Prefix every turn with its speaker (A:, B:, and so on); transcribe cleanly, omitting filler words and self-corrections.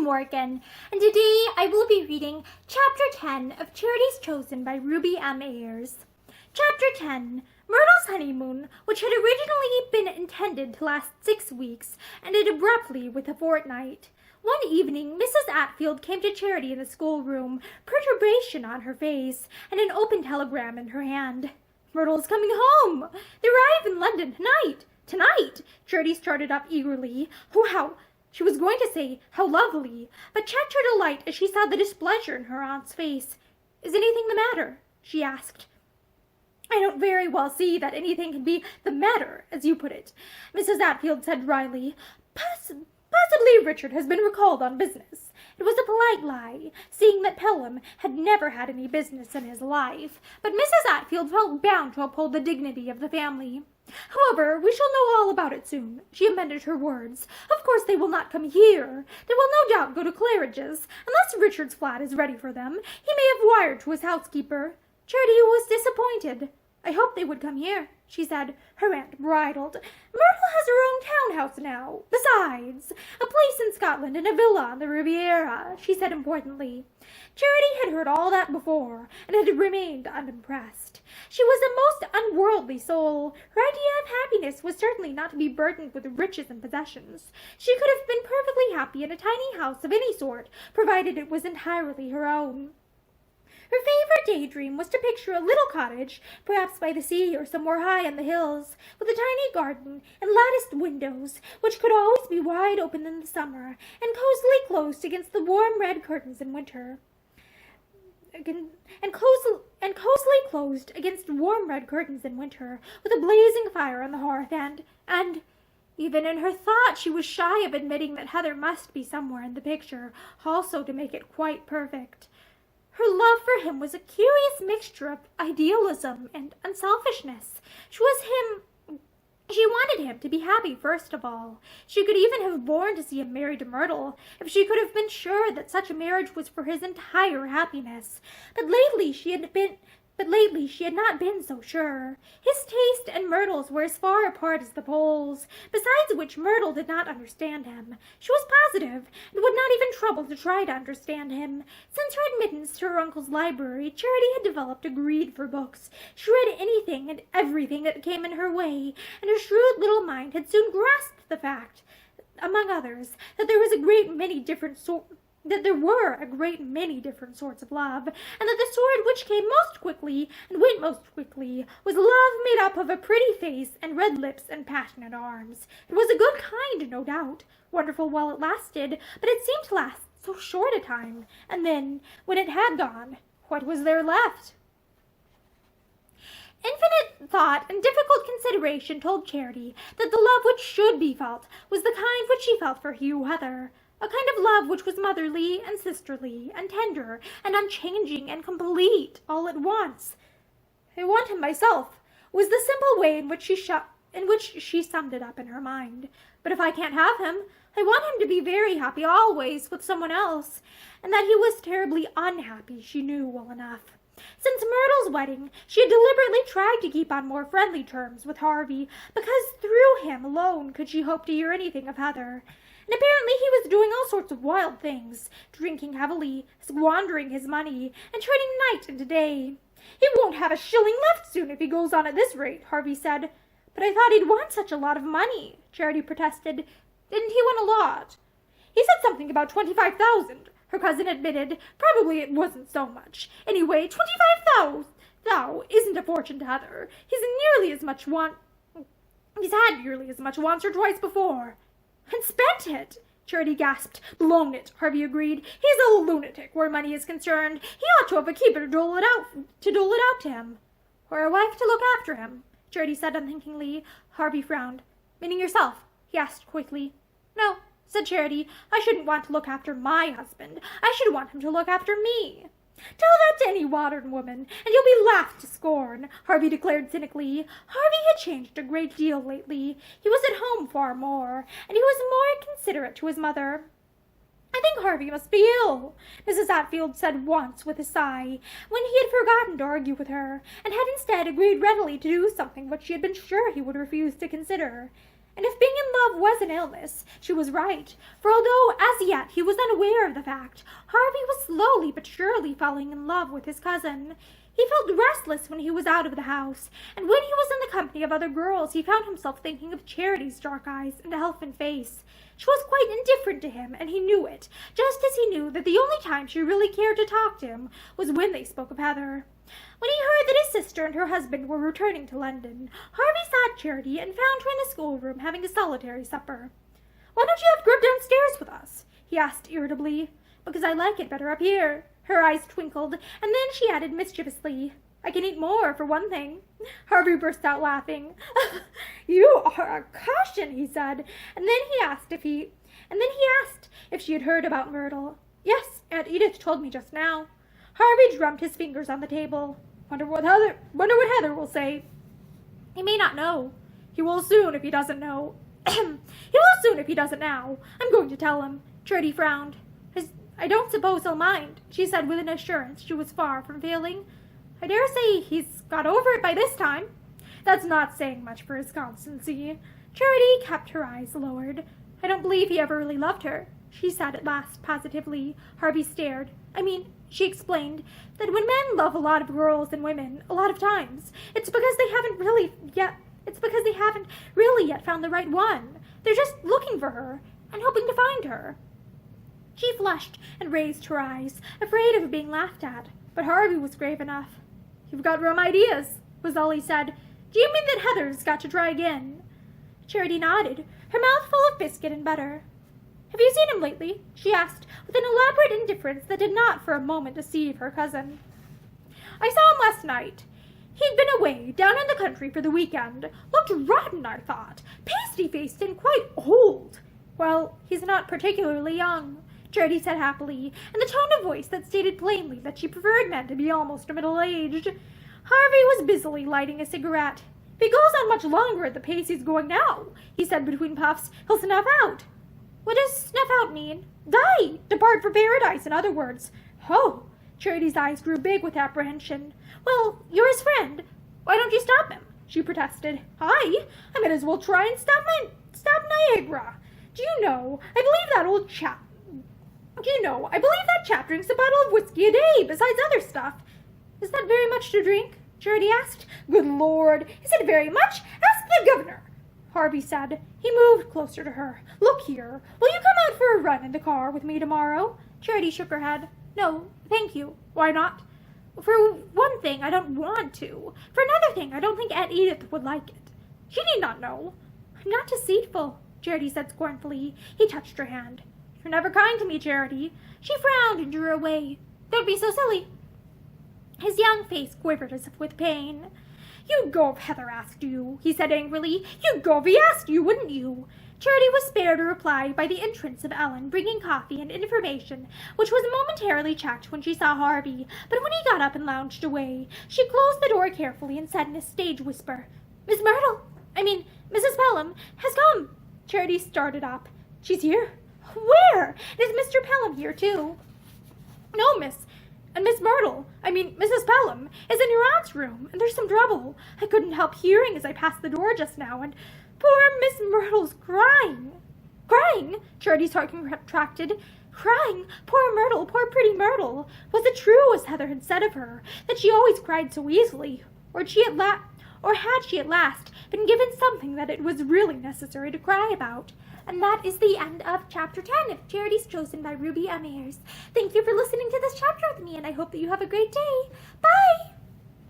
A: Morgan, and today I will be reading Chapter 10 of Charities Chosen by Ruby M. Ayres. Chapter 10, Myrtle's honeymoon, which had originally been intended to last 6 weeks, ended abruptly with a fortnight. One evening, Mrs. Atfield came to Charity in the schoolroom, perturbation on her face, and an open telegram in her hand. "Myrtle's coming home! They arrive in London tonight! Tonight!" Charity started up eagerly. "Oh, how—" She was going to say, "how lovely," but checked her delight as she saw the displeasure in her aunt's face. "Is anything the matter?" she asked. "I don't very well see that anything can be the matter, as you put it," Mrs. Atfield said dryly. Possibly Richard has been recalled on business." It was a polite lie, seeing that Pelham had never had any business in his life, but Mrs. Atfield felt bound to uphold the dignity of the family. "However, we shall know all about it soon," she amended her words. "Of course they will not come here. They will no doubt go to Claridge's, unless Richard's flat is ready for them. He may have wired to his housekeeper." Charity was disappointed. "I hoped they would come here," she said. Her aunt bridled. "Myrtle has her own townhouse now. Besides, a place in Scotland and a villa on the Riviera," she said importantly. Charity had heard all that before, and had remained unimpressed. She was a most unworldly soul. Her idea of happiness was certainly not to be burdened with riches and possessions. She could have been perfectly happy in a tiny house of any sort, provided it was entirely her own. Her favorite daydream was to picture a little cottage, perhaps by the sea or somewhere high in the hills, with a tiny garden and latticed windows, which could always be wide open in the summer, and cosily closed against the warm red curtains in winter. Cosily closed against warm red curtains in winter, with a blazing fire on the hearth, and even in her thought she was shy of admitting that Heather must be somewhere in the picture, also to make it quite perfect. Her love for him was a curious mixture of idealism and unselfishness. She wanted him to be happy first of all. She could even have borne to see him married to Myrtle, if she could have been sure that such a marriage was for his entire happiness. But lately she had not been so sure. His taste and Myrtle's were as far apart as the poles, besides which Myrtle did not understand him. She was positive, and would not even trouble to try to understand him. Since her admittance to her uncle's library, Charity had developed a greed for books. She read anything and everything that came in her way, and her shrewd little mind had soon grasped the fact, among others, that there were a great many different sorts of love, and that the sort which came most quickly and went most quickly was love made up of a pretty face and red lips and passionate arms. It was a good kind, no doubt, wonderful while it lasted, but it seemed to last so short a time, and then, when it had gone, what was there left? Infinite thought and difficult consideration told Charity that the love which should be felt was the kind which she felt for Hugh Heather. A kind of love which was motherly and sisterly and tender and unchanging and complete all at once. "I want him myself," was the simple way in which she summed it up in her mind. "But if I can't have him, I want him to be very happy always with someone else," and that he was terribly unhappy she knew well enough. Since Myrtle's wedding, she had deliberately tried to keep on more friendly terms with Harvey, because through him alone could she hope to hear anything of Heather. And apparently he was doing all sorts of wild things, drinking heavily, squandering his money, and turning night into day. "He won't have a shilling left soon if he goes on at this rate," Harvey said. "But I thought he'd want such a lot of money," Charity protested. "Didn't he want a lot?" "He said something about 25,000, her cousin admitted. "Probably it wasn't so much. Anyway, 25,000 isn't a fortune to Heather. He's had nearly as much once or twice before." "And spent it!" Charity gasped. "Blown it," Harvey agreed. "He's a lunatic where money is concerned. He ought to have a keeper to dole it out to him." "Or a wife to look after him," Charity said unthinkingly. Harvey frowned. "Meaning yourself?" he asked quickly. "No," said Charity. "I shouldn't want to look after my husband. I should want him to look after me." "Tell that to any modern woman, and you'll be laughed to scorn," Harvey declared cynically. Harvey had changed a great deal lately. He was at home far more, and he was more considerate to his mother. "I think Harvey must be ill," Mrs. Atfield said once with a sigh, when he had forgotten to argue with her, and had instead agreed readily to do something which she had been sure he would refuse to consider. And if being in love was an illness, she was right, for although as yet he was unaware of the fact, Harvey was slowly but surely falling in love with his cousin. He felt restless when he was out of the house, and when he was in the company of other girls, he found himself thinking of Charity's dark eyes and elfin face. She was quite indifferent to him, and he knew it, just as he knew that the only time she really cared to talk to him was when they spoke of Heather. When he heard that his sister and her husband were returning to London, Harvey sought Charity and found her in the schoolroom having a solitary supper. "Why don't you have Grub downstairs with us?" he asked irritably. "Because I like it better up here." Her eyes twinkled, and then she added mischievously, "I can eat more, for one thing." Harvey burst out laughing. "You are a caution," he said, and then he asked if she had heard about Myrtle. "Yes, Aunt Edith told me just now." Harvey drummed his fingers on the table. Wonder what Heather will say." "He may not know." "He will soon if he doesn't know." "He will soon if he doesn't now. I'm going to tell him." Charity frowned. "I don't suppose he'll mind," she said with an assurance she was far from feeling. "I dare say he's got over it by this time." "That's not saying much for his constancy." Charity kept her eyes lowered. "I don't believe he ever really loved her," she said at last positively. Harvey stared. She explained that when men love a lot of girls and women, a lot of times, it's because they haven't really yet found the right one. They're just looking for her and hoping to find her. She flushed and raised her eyes, afraid of being laughed at, but Harvey was grave enough. "You've got rum ideas," was all he said. "Do you mean that Heather's got to try again?" Charity nodded, her mouth full of biscuit and butter. "Have you seen him lately?" she asked, with an elaborate indifference that did not for a moment deceive her cousin. "I saw him last night. He'd been away, down in the country for the weekend. Looked rotten, I thought. Pasty-faced and quite old." "Well, he's not particularly young," Charity said happily, in the tone of voice that stated plainly that she preferred men to be almost middle-aged. Harvey was busily lighting a cigarette. "If he goes on much longer at the pace he's going now," he said between puffs, "he'll snuff out." "What does snuff out mean?" "Die! Depart for paradise, in other words." "Oh!" Charity's eyes grew big with apprehension. "Well, you're his friend. Why don't you stop him?" she protested. I might as well try and stop Niagara. Do you know, I believe that chap drinks a bottle of whiskey a day, besides other stuff." "Is that very much to drink?" Charity asked. "Good Lord, is it very much? Ask the governor," Harvey said. He moved closer to her. "Look here, will you come out for a run in the car with me tomorrow?" Charity shook her head. "No, thank you." "Why not?" "For one thing, I don't want to. For another thing, I don't think Aunt Edith would like it. She need not know." "I'm not deceitful," Charity said scornfully. He touched her hand. "You're never kind to me, Charity." She frowned and drew away. "Don't be so silly." His young face quivered as if with pain. "You'd go if Heather asked you," he said angrily. "You'd go if he asked you, wouldn't you?" Charity was spared a reply by the entrance of Ellen, bringing coffee and information, which was momentarily checked when she saw Harvey. But when he got up and lounged away, she closed the door carefully and said in a stage whisper, Mrs. Pelham has come." Charity started up. "She's here?" "Where? Is Mr. Pelham here, too?" "No, miss. And Miss Mrs. Pelham, is in your aunt's room, and there's some trouble. I couldn't help hearing as I passed the door just now, and poor Miss Myrtle's crying." "Crying?" Charity's heart contracted. Crying? Poor Myrtle, poor pretty Myrtle. Was it true, as Heather had said of her, that she always cried so easily? Or had she at last been given something that it was really necessary to cry about? And that is the end of Chapter 10 of Charities Chosen by Ruby Ayres. Thank you for listening to this chapter with me, and I hope that you have a great day. Bye!